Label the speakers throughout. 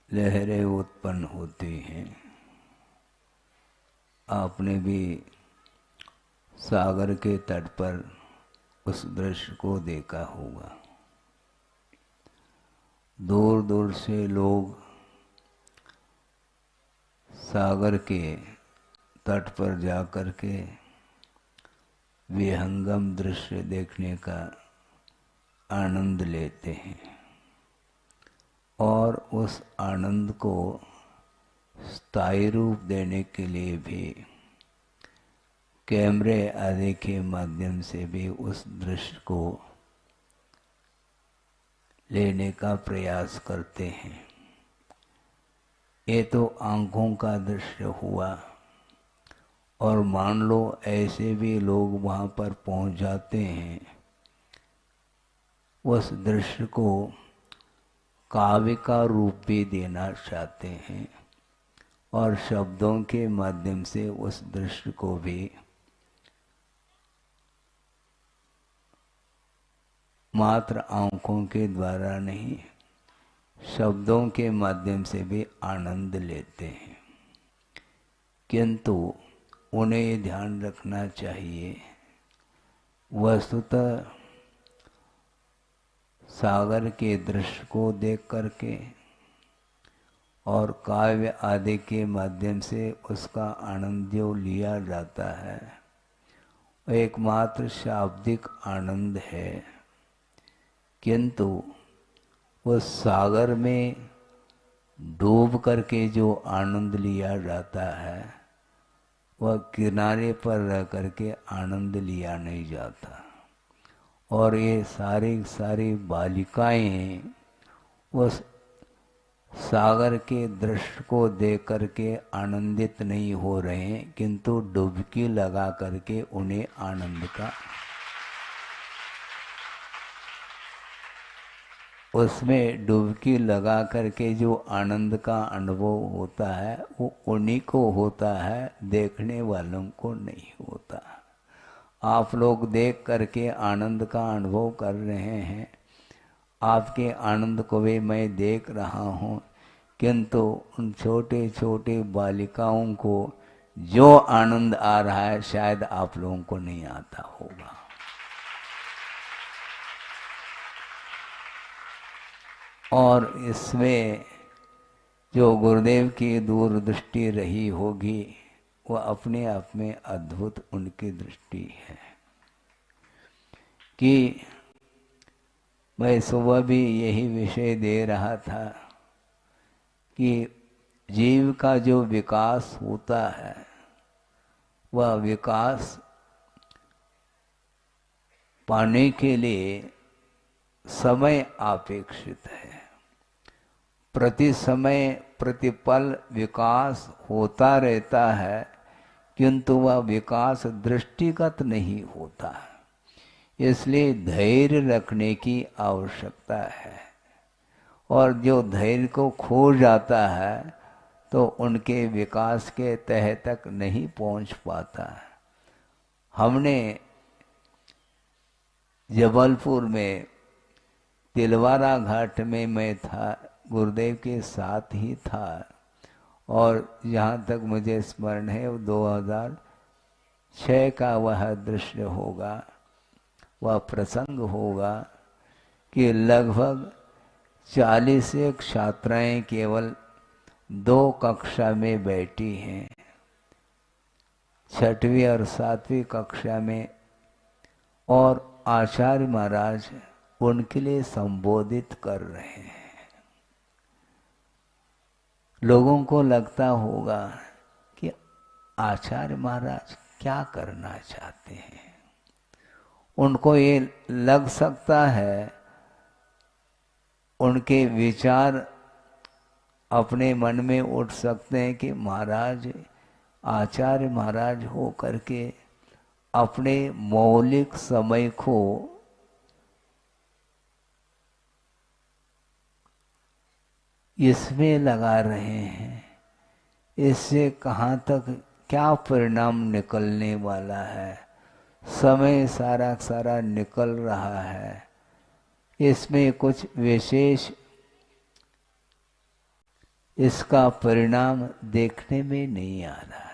Speaker 1: लहरें उत्पन्न होती हैं। आपने भी सागर के तट पर उस दृश्य को देखा होगा। दूर दूर से लोग सागर के तट पर जाकर के विहंगम दृश्य देखने का आनंद लेते हैं और उस आनंद को स्थायी रूप देने के लिए भी कैमरे आदि के माध्यम से भी उस दृश्य को लेने का प्रयास करते हैं। ये तो आंखों का दृश्य हुआ, और मान लो ऐसे भी लोग वहाँ पर पहुँच जाते हैं, उस दृश्य को काव्य का रूप भी देना चाहते हैं और शब्दों के माध्यम से उस दृश्य को भी मात्र आंखों के द्वारा नहीं, शब्दों के माध्यम से भी आनंद लेते हैं। किंतु उन्हें ये ध्यान रखना चाहिए, वस्तुतः सागर के दृश्य को देख करके और काव्य आदि के माध्यम से उसका आनंद जो लिया जाता है, एकमात्र शाब्दिक आनंद है। किंतु उस सागर में डूब करके जो आनंद लिया जाता है, वह किनारे पर रह करके आनंद लिया नहीं जाता। और ये सारी बालिकाएं उस सागर के दृश्य को देख करके आनंदित नहीं हो रहे हैं, किंतु डुबकी लगा करके उन्हें आनंद का, उसमें डुबकी लगा करके जो आनंद का अनुभव होता है वो उन्हीं को होता है, देखने वालों को नहीं होता। आप लोग देख करके आनंद का अनुभव कर रहे हैं, आपके आनंद को भी मैं देख रहा हूँ, किंतु उन छोटे छोटे बालिकाओं को जो आनंद आ रहा है शायद आप लोगों को नहीं आता होगा। और इसमें जो गुरुदेव की दूरदृष्टि रही होगी, वह अपने आप में अद्भुत उनकी दृष्टि है। कि मैं सुबह भी यही विषय दे रहा था कि जीव का जो विकास होता है, वह विकास पाने के लिए समय अपेक्षित है। प्रति समय प्रतिपल विकास होता रहता है, किंतु वह विकास दृष्टिगत नहीं होता। इसलिए धैर्य रखने की आवश्यकता है, और जो धैर्य को खो जाता है तो उनके विकास के तह तक नहीं पहुंच पाता। हमने जबलपुर में तिलवारा घाट में मैं था, गुरुदेव के साथ ही था, और जहाँ तक मुझे स्मरण है 2006 का वह दृश्य होगा, वह प्रसंग होगा कि लगभग 40 छात्राएं केवल 2 कक्षा में बैठी हैं, 6वीं और 7वीं कक्षा में, और आचार्य महाराज उनके लिए संबोधित कर रहे हैं। लोगों को लगता होगा कि आचार्य महाराज क्या करना चाहते हैं। उनको ये लग सकता है, उनके विचार अपने मन में उठ सकते हैं कि महाराज, आचार्य महाराज हो करके अपने मौलिक समय को इसमें लगा रहे हैं, इससे कहाँ तक क्या परिणाम निकलने वाला है। समय सारा निकल रहा है, इसमें कुछ विशेष इसका परिणाम देखने में नहीं आ रहा है।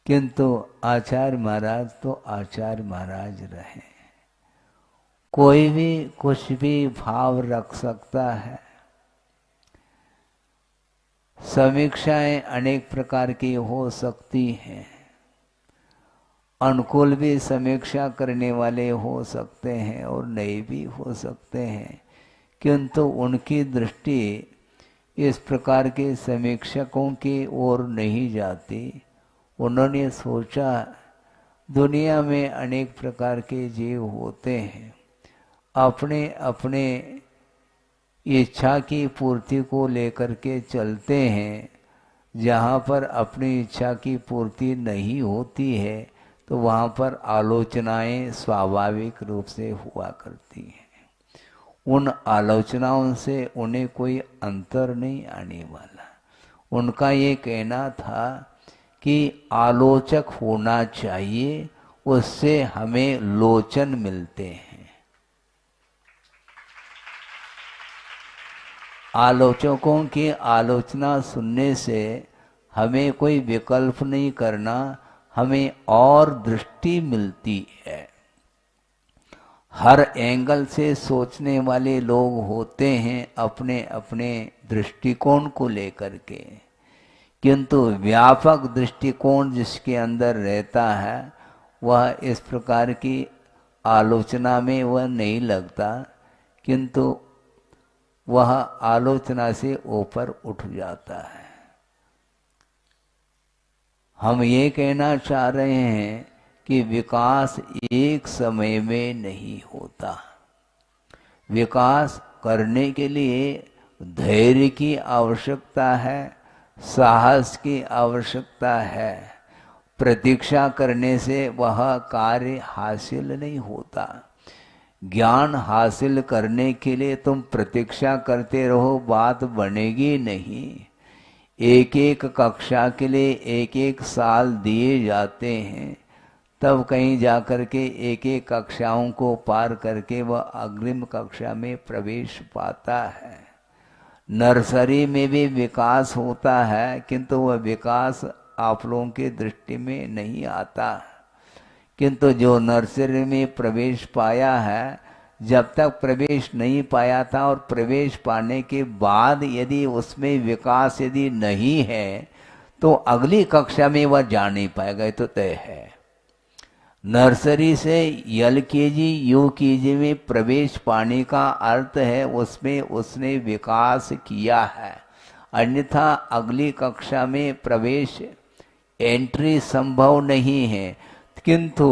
Speaker 1: किंतु आचार्य महाराज तो आचार्य महाराज रहे। कोई भी कुछ भी भाव रख सकता है। समीक्षाएं अनेक प्रकार की हो सकती हैं। अनुकूल भी समीक्षा करने वाले हो सकते हैं और नए भी हो सकते हैं, किंतु उनकी दृष्टि इस प्रकार के समीक्षकों की ओर नहीं जाती। उन्होंने सोचा दुनिया में अनेक प्रकार के जीव होते हैं, अपने अपने इच्छा की पूर्ति को लेकर के चलते हैं। जहाँ पर अपनी इच्छा की पूर्ति नहीं होती है तो वहाँ पर आलोचनाएं स्वाभाविक रूप से हुआ करती हैं। उन आलोचनाओं से उन्हें कोई अंतर नहीं आने वाला। उनका ये कहना था कि आलोचक होना चाहिए, उससे हमें लोचन मिलते हैं। आलोचकों की आलोचना सुनने से हमें कोई विकल्प नहीं करना, हमें और दृष्टि मिलती है। हर एंगल से सोचने वाले लोग होते हैं अपने अपने दृष्टिकोण को लेकर के, किंतु व्यापक दृष्टिकोण जिसके अंदर रहता है वह इस प्रकार की आलोचना में वह नहीं लगता, किंतु वह आलोचना से ऊपर उठ जाता है। हम ये कहना चाह रहे हैं कि विकास एक समय में नहीं होता। विकास करने के लिए धैर्य की आवश्यकता है, साहस की आवश्यकता है। प्रतीक्षा करने से वह कार्य हासिल नहीं होता। ज्ञान हासिल करने के लिए तुम प्रतीक्षा करते रहो, बात बनेगी नहीं। एक एक कक्षा के लिए एक एक साल दिए जाते हैं, तब कहीं जाकर के एक एक कक्षाओं को पार करके वह अग्रिम कक्षा में प्रवेश पाता है। नर्सरी में भी विकास होता है, किंतु वह विकास आप लोगों की दृष्टि में नहीं आता। किंतु जो नर्सरी में प्रवेश पाया है, जब तक प्रवेश नहीं पाया था और प्रवेश पाने के बाद यदि उसमें विकास यदि नहीं है तो अगली कक्षा में वह जा नहीं पाएगा, तो तय है। नर्सरी से LKG UKG में प्रवेश पाने का अर्थ है उसमें उसने विकास किया है, अन्यथा अगली कक्षा में प्रवेश एंट्री संभव नहीं है। किंतु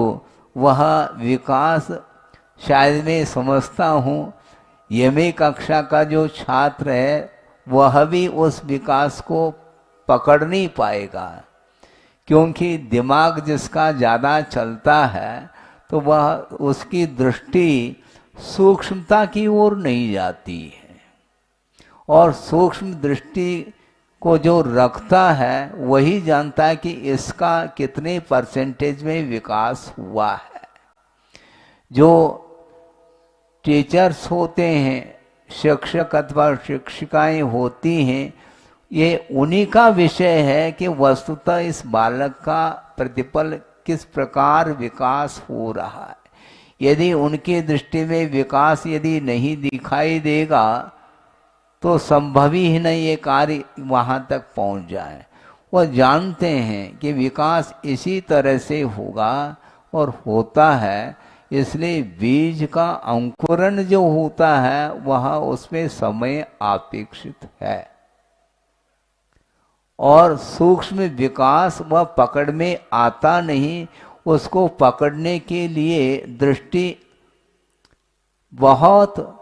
Speaker 1: वह विकास शायद मैं समझता हूँ यमी कक्षा का जो छात्र है वह भी उस विकास को पकड़ नहीं पाएगा, क्योंकि दिमाग जिसका ज़्यादा चलता है तो वह उसकी दृष्टि सूक्ष्मता की ओर नहीं जाती है, और सूक्ष्म दृष्टि को जो रखता है वही जानता है कि इसका कितने परसेंटेज में विकास हुआ है। जो टीचर्स होते हैं, शिक्षक अथवा शिक्षिकाएं होती हैं, ये उन्हीं का विषय है कि वस्तुतः इस बालक का प्रतिपल किस प्रकार विकास हो रहा है। यदि उनकी दृष्टि में विकास यदि नहीं दिखाई देगा तो संभव ही नहीं ये कार्य वहाँ तक पहुँच जाए। वह जानते हैं कि विकास इसी तरह से होगा और होता है, इसलिए बीज का अंकुरण जो होता है वह उसमें समय अपेक्षित है, और सूक्ष्म विकास वह पकड़ में आता नहीं। उसको पकड़ने के लिए दृष्टि बहुत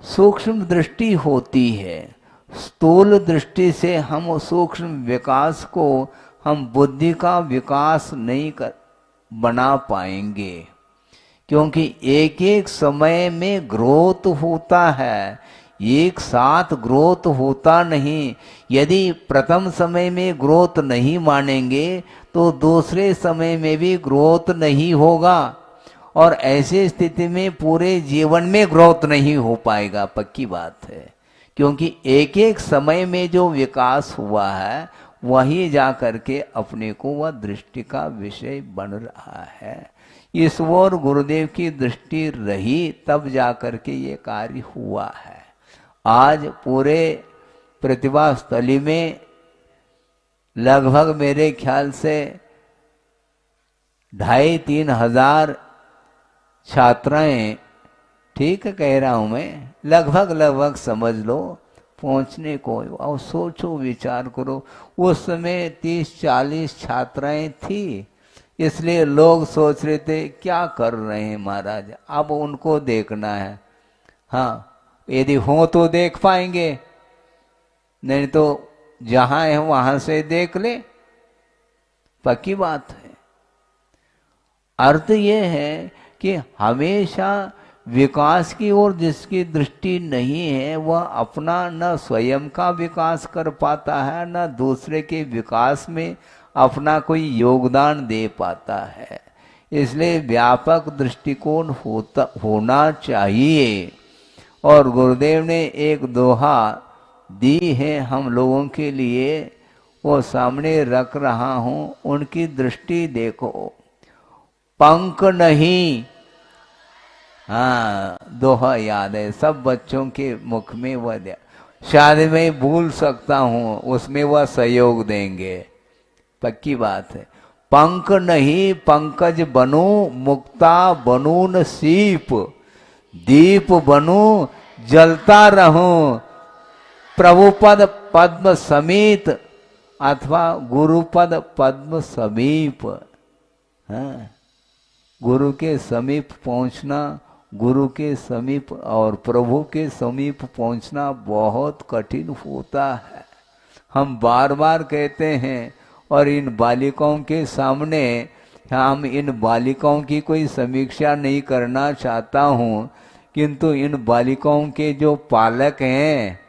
Speaker 1: सूक्ष्म दृष्टि होती है। स्थूल दृष्टि से हम सूक्ष्म विकास को हम बुद्धि का विकास नहीं बना पाएंगे, क्योंकि एक एक समय में ग्रोथ होता है, एक साथ ग्रोथ होता नहीं। यदि प्रथम समय में ग्रोथ नहीं मानेंगे तो दूसरे समय में भी ग्रोथ नहीं होगा, और ऐसी स्थिति में पूरे जीवन में ग्रोथ नहीं हो पाएगा, पक्की बात है। क्योंकि एक एक समय में जो विकास हुआ है वही जा करके अपने को वह दृष्टि का विषय बन रहा है। इस ओर गुरुदेव की दृष्टि रही तब जा करके ये कार्य हुआ है। आज पूरे प्रतिभा स्थली में लगभग मेरे ख्याल से 2,500-3 हजार छात्राएं, ठीक कह रहा हूं मैं, लगभग समझ लो पहुंचने को। और सोचो विचार करो, उस समय 30-40 छात्राएं थी, इसलिए लोग सोच रहे थे क्या कर रहे हैं महाराज, अब उनको देखना है। हाँ, यदि हो तो देख पाएंगे, नहीं तो जहां है वहां से देख ले, पक्की बात है। अर्थ ये है कि हमेशा विकास की ओर जिसकी दृष्टि नहीं है वह अपना न स्वयं का विकास कर पाता है न दूसरे के विकास में अपना कोई योगदान दे पाता है। इसलिए व्यापक दृष्टिकोण होना चाहिए। और गुरुदेव ने एक दोहा दी है हम लोगों के लिए, वो सामने रख रहा हूं, उनकी दृष्टि देखो। पंख नहीं, हाँ दोहा याद है, सब बच्चों के मुख में वह दिया, शायद मैं भूल सकता हूं, उसमें वह सहयोग देंगे, पक्की बात है। पंख नहीं पंकज बनूं, मुक्ता बनूं न सीप, दीप बनूं जलता रहूं, प्रभुपद पद्म समीत अथवा गुरुपद पद्म समीप। हाँ, गुरु के समीप पहुंचना, गुरु के समीप और प्रभु के समीप पहुंचना बहुत कठिन होता है। हम बार बार कहते हैं, और इन बालिकाओं के सामने, हम इन बालिकाओं की कोई समीक्षा नहीं करना चाहता हूँ, किंतु इन बालिकाओं के जो पालक हैं,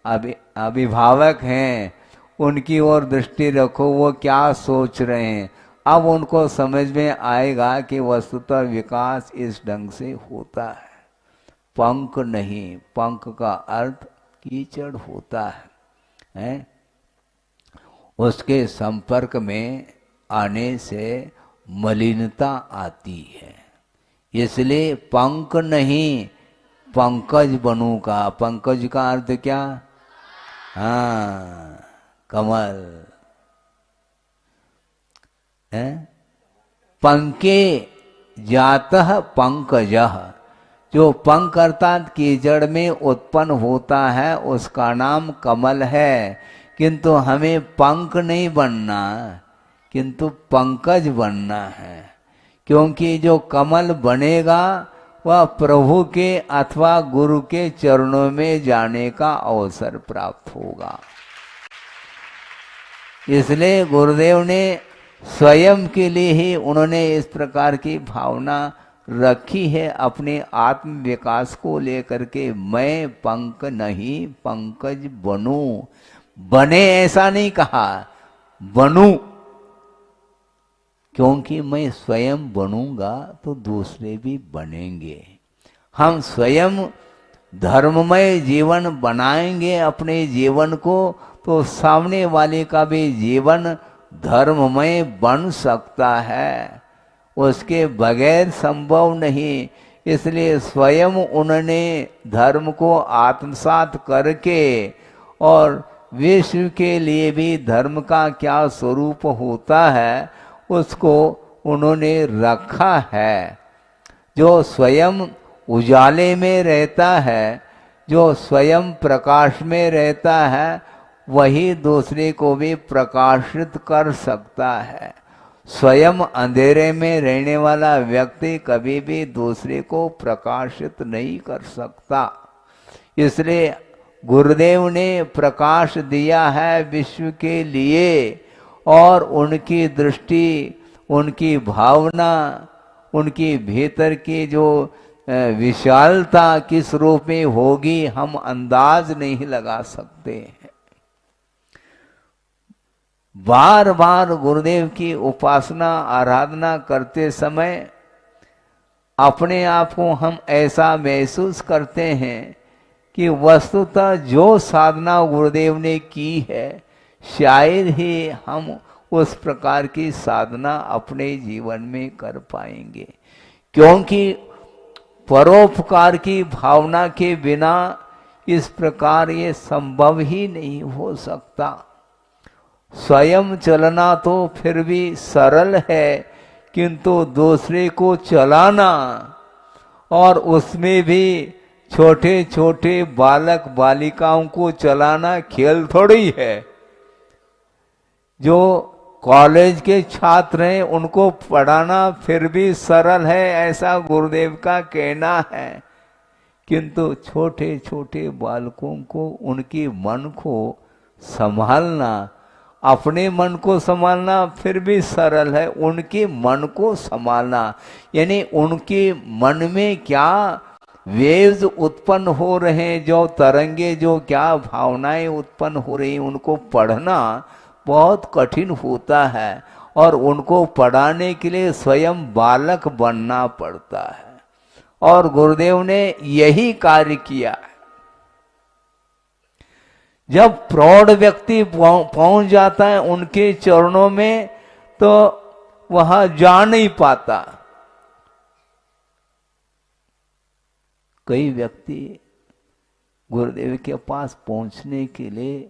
Speaker 1: अभिभावक हैं, उनकी ओर दृष्टि रखो, वो क्या सोच रहे हैं। अब उनको समझ में आएगा कि वस्तुतः विकास इस ढंग से होता है। पंख नहीं, पंख का अर्थ कीचड़ होता है? उसके संपर्क में आने से मलिनता आती है। इसलिए पंख नहीं पंकज बनू का, पंकज का अर्थ क्या? हाँ, कमल है। पंके जातः पंकजः, जो पंख अर्थात कीचड़ में उत्पन्न होता है उसका नाम कमल है। किंतु हमें पंख नहीं बनना, किंतु पंकज बनना है। क्योंकि जो कमल बनेगा वह प्रभु के अथवा गुरु के चरणों में जाने का अवसर प्राप्त होगा। इसलिए गुरुदेव ने स्वयं के लिए ही उन्होंने इस प्रकार की भावना रखी है अपने आत्म विकास को लेकर के। मैं पंख नहीं पंकज बनूं, बने ऐसा नहीं कहा, बनूं, क्योंकि मैं स्वयं बनूंगा तो दूसरे भी बनेंगे। हम स्वयं धर्ममय जीवन बनाएंगे अपने जीवन को, तो सामने वाले का भी जीवन धर्ममय बन सकता है, उसके बगैर संभव नहीं। इसलिए स्वयं उन्होंने धर्म को आत्मसात करके और विश्व के लिए भी धर्म का क्या स्वरूप होता है उसको उन्होंने रखा है। जो स्वयं उजाले में रहता है, जो स्वयं प्रकाश में रहता है, वही दूसरे को भी प्रकाशित कर सकता है। स्वयं अंधेरे में रहने वाला व्यक्ति कभी भी दूसरे को प्रकाशित नहीं कर सकता। इसलिए गुरुदेव ने प्रकाश दिया है विश्व के लिए, और उनकी दृष्टि, उनकी भावना, उनकी भीतर की जो विशालता किस रूप में होगी हम अंदाज नहीं लगा सकते हैं। बार बार गुरुदेव की उपासना आराधना करते समय अपने आप को हम ऐसा महसूस करते हैं कि वस्तुतः जो साधना गुरुदेव ने की है शायद ही हम उस प्रकार की साधना अपने जीवन में कर पाएंगे, क्योंकि परोपकार की भावना के बिना इस प्रकार ये संभव ही नहीं हो सकता। स्वयं चलना तो फिर भी सरल है, किंतु दूसरे को चलाना और उसमें भी छोटे छोटे बालक बालिकाओं को चलाना खेल थोड़ी है। जो कॉलेज के छात्र हैं उनको पढ़ाना फिर भी सरल है, ऐसा गुरुदेव का कहना है, किंतु छोटे छोटे बालकों को उनके मन को संभालना, अपने मन को संभालना फिर भी सरल है, उनके मन को संभालना यानी उनके मन में क्या वेव्स उत्पन्न हो रहे हैं, जो तरंगे, जो क्या भावनाएं उत्पन्न हो रही हैं, उनको पढ़ना बहुत कठिन होता है और उनको पढ़ाने के लिए स्वयं बालक बनना पड़ता है। और गुरुदेव ने यही कार्य किया। जब प्रौढ़ व्यक्ति पहुंच जाता है उनके चरणों में तो वह जा नहीं पाता। कई व्यक्ति गुरुदेव के पास पहुंचने के लिए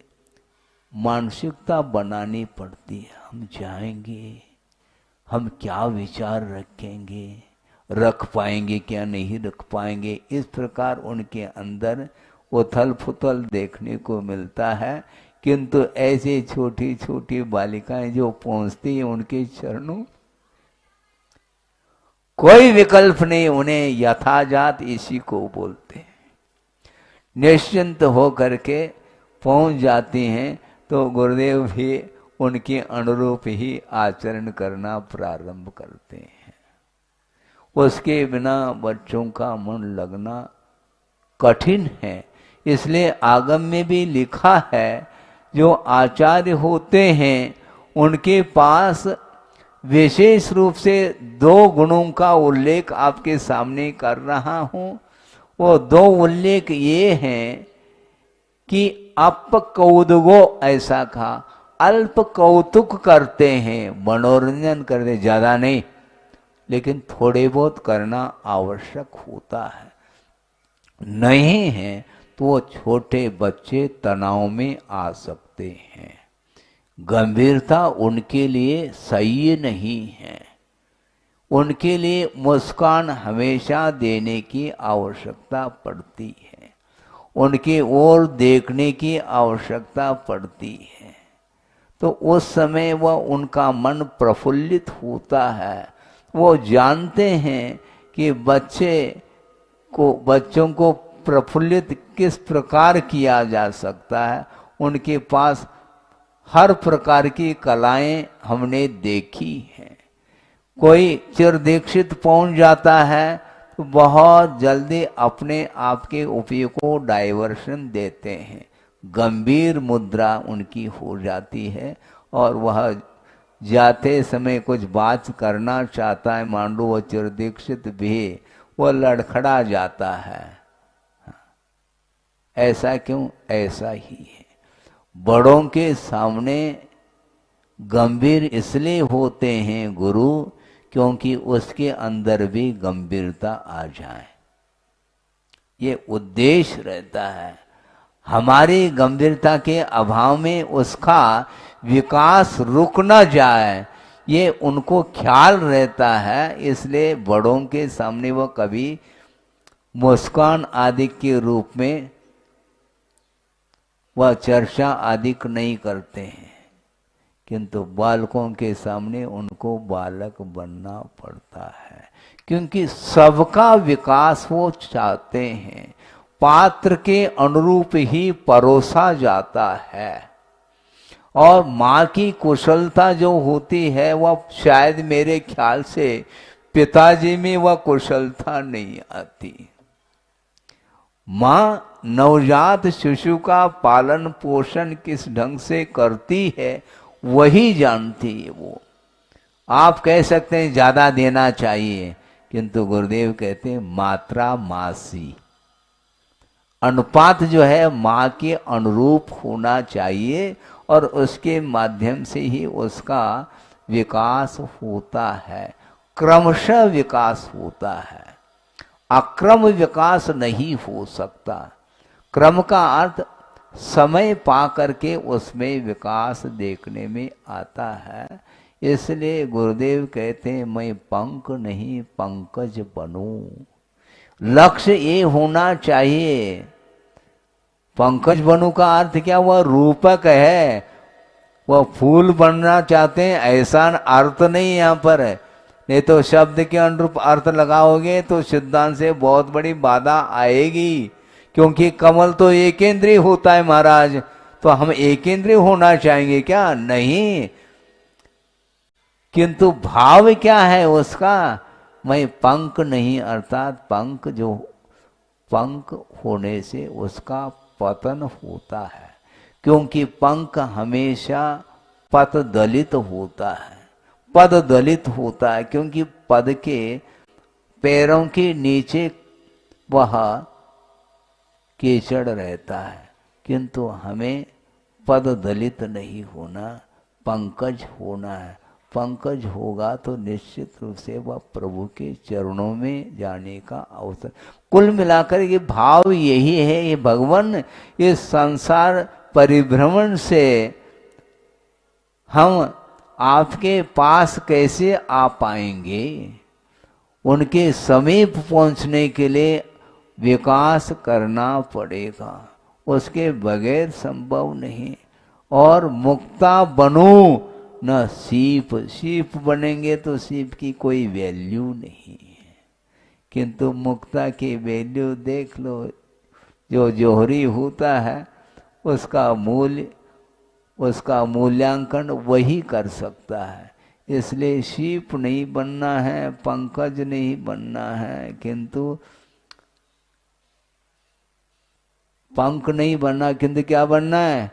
Speaker 1: मानसिकता बनानी पड़ती है, हम जाएंगे, हम क्या विचार रखेंगे, रख पाएंगे क्या नहीं रख पाएंगे, इस प्रकार उनके अंदर उथल पुथल देखने को मिलता है। किंतु ऐसे छोटी छोटी बालिकाएं जो पहुंचती हैं उनके चरणों, कोई विकल्प नहीं, उन्हें यथाजात इसी को बोलते हैं, निश्चिंत हो करके पहुंच जाती हैं। तो गुरुदेव भी उनके अनुरूप ही आचरण करना प्रारंभ करते हैं। उसके बिना बच्चों का मन लगना कठिन है। इसलिए आगम में भी लिखा है जो आचार्य होते हैं उनके पास विशेष रूप से 2 गुणों का उल्लेख आपके सामने कर रहा हूं। वो 2 उल्लेख ये हैं कि अप कौतुको, ऐसा कहा, अल्प कौतुक करते हैं, मनोरंजन करते, ज्यादा नहीं, लेकिन थोड़े बहुत करना आवश्यक होता है। नहीं है तो वो छोटे बच्चे तनाव में आ सकते हैं, गंभीरता उनके लिए सही नहीं है। उनके लिए मुस्कान हमेशा देने की आवश्यकता पड़ती है, उनकी ओर देखने की आवश्यकता पड़ती है। तो उस समय वह उनका मन प्रफुल्लित होता है। वो जानते हैं कि बच्चों को प्रफुल्लित किस प्रकार किया जा सकता है। उनके पास हर प्रकार की कलाएं हमने देखी हैं। कोई चिर दीक्षित पहुंच जाता है तो बहुत जल्दी अपने आप के उपयोग को डाइवर्शन देते हैं, गंभीर मुद्रा उनकी हो जाती है और वह जाते समय कुछ बात करना चाहता है, मान लो वह चिर दीक्षित भी, वह लड़खड़ा जाता है। ऐसा क्यों? ऐसा ही है। बड़ों के सामने गंभीर इसलिए होते हैं गुरु क्योंकि उसके अंदर भी गंभीरता आ जाए, ये उद्देश्य रहता है। हमारी गंभीरता के अभाव में उसका विकास रुक न जाए, ये उनको ख्याल रहता है। इसलिए बड़ों के सामने वो कभी मुस्कान आदि के रूप में वह चर्चा आदि नहीं करते हैं, किंतु बालकों के सामने उनको बालक बनना पड़ता है, क्योंकि सबका विकास वो चाहते हैं। पात्र के अनुरूप ही परोसा जाता है और माँ की कुशलता जो होती है वह शायद मेरे ख्याल से पिताजी में वह कुशलता नहीं आती। माँ नवजात शिशु का पालन पोषण किस ढंग से करती है वही जानती है। वो आप कह सकते हैं ज्यादा देना चाहिए, किंतु गुरुदेव कहते हैं मात्रा मासी, अनुपात जो है माँ के अनुरूप होना चाहिए और उसके माध्यम से ही उसका विकास होता है, क्रमशः विकास होता है। अक्रम विकास नहीं हो सकता। क्रम का अर्थ समय पा करके उसमें विकास देखने में आता है। इसलिए गुरुदेव कहते हैं मैं पंख नहीं पंकज बनूं। लक्ष्य ये होना चाहिए। पंकज बनूं का अर्थ क्या, वह रूपक है, वह फूल बनना चाहते हैं ऐसा अर्थ नहीं यहाँ पर है। नहीं तो शब्द के अनुरूप अर्थ लगाओगे तो सिद्धांत से बहुत बड़ी बाधा आएगी, क्योंकि कमल तो एकेंद्रीय होता है महाराज, तो हम एकेंद्रीय होना चाहेंगे क्या? नहीं। किंतु भाव क्या है उसका, मैं पंख नहीं, अर्थात पंख जो पंख होने से उसका पतन होता है, क्योंकि पंख हमेशा पद दलित होता है। पद दलित होता है क्योंकि पद के पैरों के नीचे वह कीचड़ रहता है, किंतु हमें पद दलित नहीं होना, पंकज होना है। पंकज होगा तो निश्चित रूप से वह प्रभु के चरणों में जाने का अवसर। कुल मिलाकर ये भाव यही है, ये भगवान इस संसार परिभ्रमण से हम आपके पास कैसे आ पाएंगे, उनके समीप पहुंचने के लिए विकास करना पड़ेगा, उसके बगैर संभव नहीं। और मुक्ता बनूं न सीप, सीप बनेंगे तो सीप की कोई वैल्यू नहीं है, किंतु मुक्ता की वैल्यू देख लो। जो जोहरी होता है उसका मूल्य, उसका मूल्यांकन वही कर सकता है। इसलिए सीप नहीं बनना है, पंकज नहीं बनना है, किंतु पंख नहीं बनना, किंतु क्या बनना है?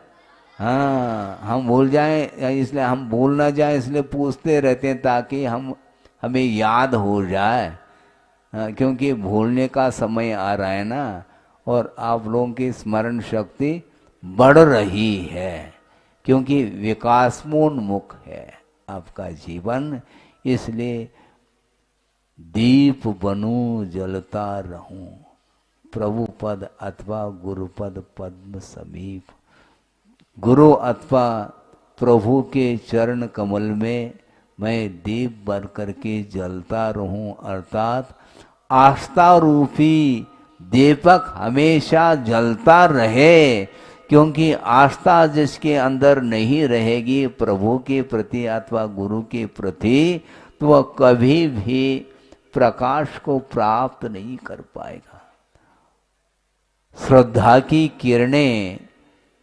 Speaker 1: हाँ, हम भूल जाएं, इसलिए हम भूल ना जाएं, इसलिए पूछते रहते हैं ताकि हमें याद हो जाए। हाँ, क्योंकि भूलने का समय आ रहा है ना, और आप लोगों की स्मरण शक्ति बढ़ रही है, क्योंकि विकासोन्मुख है आपका जीवन। इसलिए दीप बनूं जलता रहूं, प्रभु पद अथवा गुरुपद पद्म समीप। गुरु अथवा प्रभु के चरण कमल में मैं दीप बन करके जलता रहूं, अर्थात आस्था रूपी दीपक हमेशा जलता रहे, क्योंकि आस्था जिसके अंदर नहीं रहेगी प्रभु के प्रति अथवा गुरु के प्रति, तो वह कभी भी प्रकाश को प्राप्त नहीं कर पाएगा। श्रद्धा की किरणें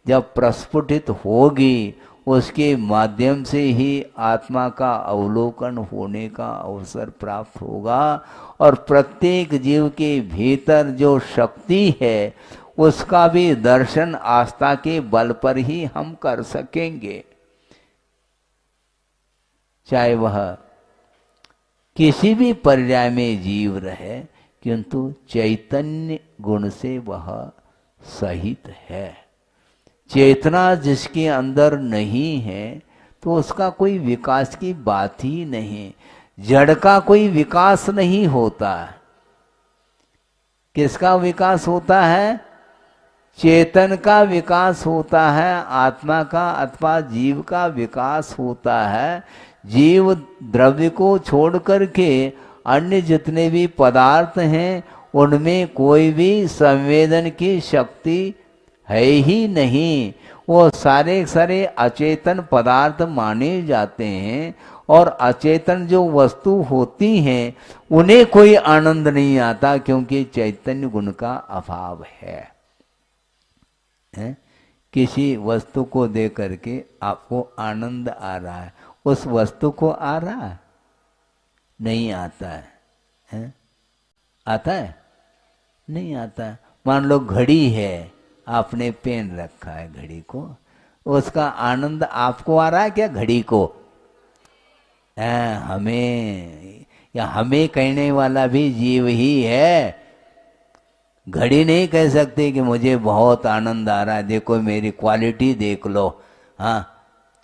Speaker 1: जब प्रस्फुटित होगी, उसके माध्यम से ही आत्मा का अवलोकन होने का अवसर प्राप्त होगा, और प्रत्येक जीव के भीतर जो शक्ति है उसका भी दर्शन आस्था के बल पर ही हम कर सकेंगे। चाहे वह किसी भी पर्याय में जीव रहे, किंतु चैतन्य गुण से वह सहित है। चेतना जिसके अंदर नहीं है तो उसका कोई विकास की बात ही नहीं। जड़ का कोई विकास नहीं होता। किसका विकास होता है? चेतन का विकास होता है, आत्मा का अथवा जीव का विकास होता है। जीव द्रव्य को छोड़ करके अन्य जितने भी पदार्थ हैं उनमें कोई भी संवेदन की शक्ति है ही नहीं। वो सारे सारे अचेतन पदार्थ माने जाते हैं, और अचेतन जो वस्तु होती हैं उन्हें कोई आनंद नहीं आता, क्योंकि चैतन्य गुण का अभाव है। किसी वस्तु को देख करके आपको आनंद आ रहा है, उस वस्तु को आ रहा है? नहीं आता है। आता है? नहीं आता है। मान लो घड़ी है, आपने पहन रखा है घड़ी को, उसका आनंद आपको आ रहा है क्या घड़ी को? हमें, या हमें कहने वाला भी जीव ही है। घड़ी नहीं कह सकते कि मुझे बहुत आनंद आ रहा है, देखो मेरी क्वालिटी देख लो, हाँ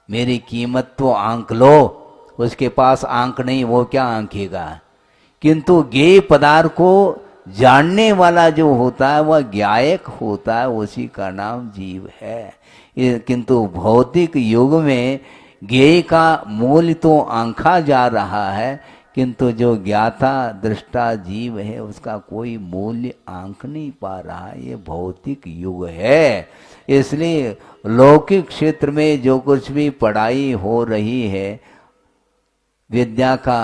Speaker 1: मेरी कीमत तो आंक लो। उसके पास आंक नहीं, वो क्या आंकेगा। किंतु ज्ञेय पदार्थ को जानने वाला जो होता है वह ज्ञायक होता है, उसी का नाम जीव है। किंतु भौतिक युग में ज्ञेय का मूल्य तो आंका जा रहा है, किंतु जो ज्ञाता दृष्टा जीव है उसका कोई मूल्य आंक नहीं पा रहा। ये भौतिक युग है। इसलिए लौकिक क्षेत्र में जो कुछ भी पढ़ाई हो रही है, विद्या का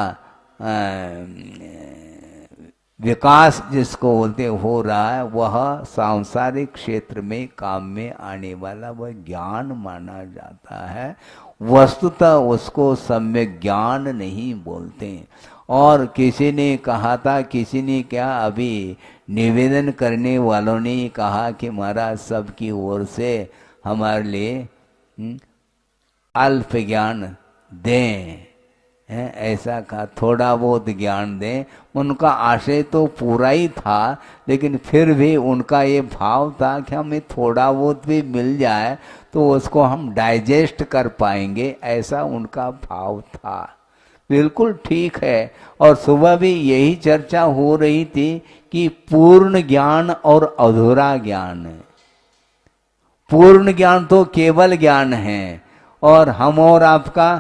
Speaker 1: विकास जिसको बोलते हो रहा है, वह सांसारिक क्षेत्र में काम में आने वाला वह ज्ञान माना जाता है। वस्तुतः उसको सम्यक ज्ञान नहीं बोलते। और किसी ने कहा था, किसी ने क्या, अभी निवेदन करने वालों ने कहा कि महाराज सबकी ओर से हमारे लिए अल्प ज्ञान दें, ऐसा कहा, थोड़ा बहुत ज्ञान दें। उनका आशय तो पूरा ही था, लेकिन फिर भी उनका ये भाव था कि हमें थोड़ा बहुत भी मिल जाए तो उसको हम डाइजेस्ट कर पाएंगे, ऐसा उनका भाव था। बिल्कुल ठीक है। और सुबह भी यही चर्चा हो रही थी कि पूर्ण ज्ञान और अधूरा ज्ञान। पूर्ण ज्ञान तो केवल ज्ञान है और हम और आपका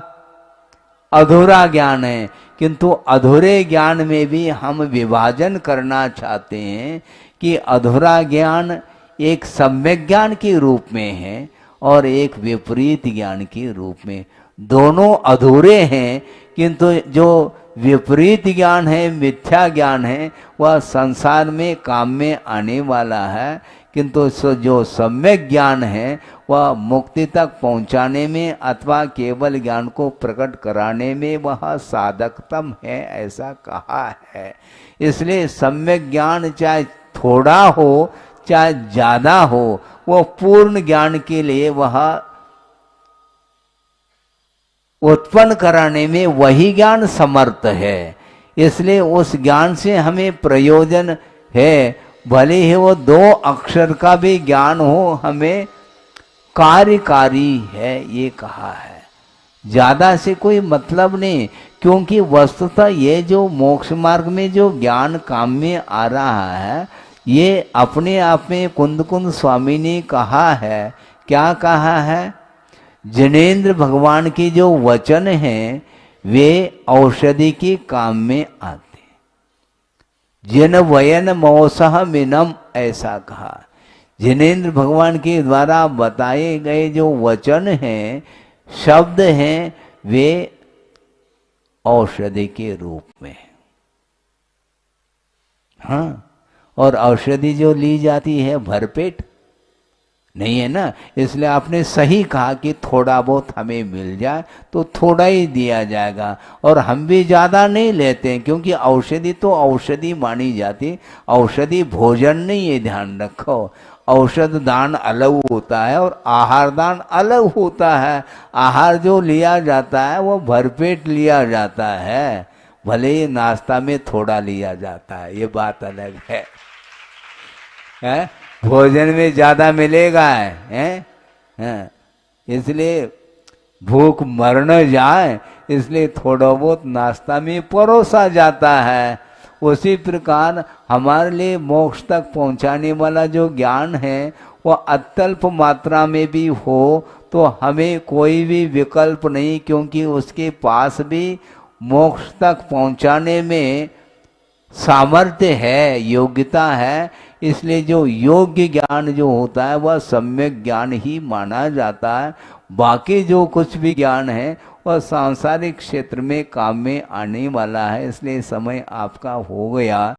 Speaker 1: अधूरा ज्ञान है। किंतु अधूरे ज्ञान में भी हम विभाजन करना चाहते हैं कि अधूरा ज्ञान एक सम्यक ज्ञान के रूप में है और एक विपरीत ज्ञान के रूप में। दोनों अधूरे हैं, किंतु जो विपरीत ज्ञान है, मिथ्या ज्ञान है, वह संसार में काम में आने वाला है। किंतु जो सम्यक ज्ञान है वह मुक्ति तक पहुंचाने में अथवा केवल ज्ञान को प्रकट कराने में वह साधकतम है, ऐसा कहा है। इसलिए सम्यक ज्ञान चाहे थोड़ा हो चाहे ज्यादा हो, वह पूर्ण ज्ञान के लिए वह उत्पन्न कराने में वही ज्ञान समर्थ है। इसलिए उस ज्ञान से हमें प्रयोजन है। भले ही वो 2 अक्षर का भी ज्ञान हो, हमें कार्यकारी है, ये कहा है। ज्यादा से कोई मतलब नहीं, क्योंकि वस्तुतः ये जो मोक्ष मार्ग में जो ज्ञान काम में आ रहा है, ये अपने आप में कुंद कुंद स्वामी ने कहा है। क्या कहा है? जिनेंद्र भगवान के जो वचन हैं वे औषधि के काम में आते। जिन वयन मौसह मिनम, ऐसा कहा। जिनेंद्र भगवान के द्वारा बताए गए जो वचन हैं, शब्द हैं, वे औषधि के रूप में। हाँ, और औषधि जो ली जाती है भरपेट नहीं है ना। इसलिए आपने सही कहा कि थोड़ा बहुत हमें मिल जाए तो थोड़ा ही दिया जाएगा, और हम भी ज़्यादा नहीं लेते हैं, क्योंकि औषधि तो औषधि मानी जाती। औषधि भोजन नहीं, ये ध्यान रखो। औषध दान अलग होता है और आहार दान अलग होता है। आहार जो लिया जाता है वो भरपेट लिया जाता है, भले ही नाश्ता में थोड़ा लिया जाता है, ये बात अलग है। भोजन में ज्यादा मिलेगा है? इसलिए भूख मर न जाए, इसलिए थोड़ा बहुत नाश्ता में परोसा जाता है। उसी प्रकार हमारे लिए मोक्ष तक पहुंचाने वाला जो ज्ञान है वह अत्यल्प मात्रा में भी हो तो हमें कोई भी विकल्प नहीं, क्योंकि उसके पास भी मोक्ष तक पहुंचाने में सामर्थ्य है, योग्यता है। इसलिए जो योग्य ज्ञान जो होता है वह सम्यक ज्ञान ही माना जाता है। बाकी जो कुछ भी ज्ञान है वह सांसारिक क्षेत्र में काम में आने वाला है। इसलिए समय आपका हो गया।